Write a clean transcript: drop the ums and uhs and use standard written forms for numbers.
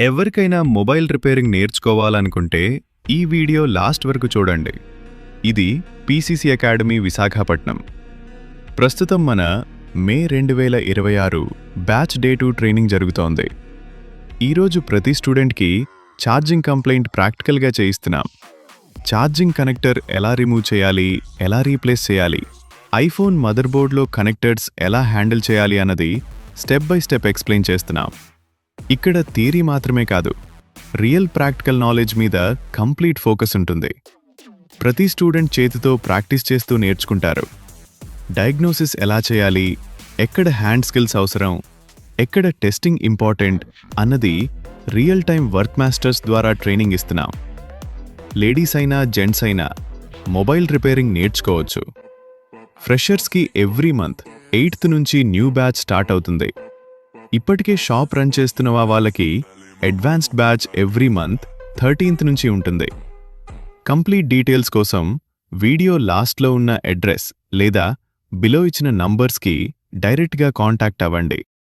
ఎవరికైనా mobile repairing నేర్చుకోవాలనుకుంటే ఈ video last వరకు చూడండి. ఇది పీసీసీ అకాడమీ విశాఖపట్నం. ప్రస్తుతం మన మే 2026 బ్యాచ్ డే 2 ట్రైనింగ్ జరుగుతోంది. ఈరోజు ప్రతి స్టూడెంట్కి ఛార్జింగ్ కంప్లైంట్ ప్రాక్టికల్గా చేయిస్తున్నాం. ఛార్జింగ్ కనెక్టర్ ఎలా రిమూవ్ చేయాలి, ఎలా రీప్లేస్ చేయాలి, ఐఫోన్ మదర్బోర్డ్లో కనెక్టర్స్ ఎలా హ్యాండిల్ చేయాలి అన్నది స్టెప్ బై స్టెప్ ఎక్స్ప్లెయిన్ చేస్తున్నాం. ఇక్కడ థియరీ మాత్రమే కాదు, రియల్ ప్రాక్టికల్ నాలెడ్జ్ మీద కంప్లీట్ ఫోకస్ ఉంటుంది. ప్రతి స్టూడెంట్ చేతితో ప్రాక్టీస్ చేస్తూ నేర్చుకుంటారు. డయాగ్నోసిస్ ఎలా చేయాలి, ఎక్కడ హ్యాండ్ స్కిల్స్ అవసరం, ఎక్కడ టెస్టింగ్ ఇంపార్టెంట్ అన్నది రియల్ టైం వర్క్ మాస్టర్స్ ద్వారా ట్రైనింగ్ ఇస్తున్నాం. లేడీస్ అయినా జెంట్స్ అయినా మొబైల్ రిపేరింగ్ నేర్చుకోవచ్చు. ఫ్రెషర్స్కి ఎవ్రీ మంత్ 8th నుంచి న్యూ బ్యాచ్ స్టార్ట్ అవుతుంది. ఇప్పటికే షాప్ రన్ చేస్తున్న వాళ్ళకి advanced batch every month 13th నుంచి ఉంటుంది. కంప్లీట్ డీటెయిల్స్ కోసం వీడియో లాస్ట్లో ఉన్న అడ్రస్ లేదా బిలో ఇచ్చిన నంబర్స్కి డైరెక్ట్గా కాంటాక్ట్ అవ్వండి.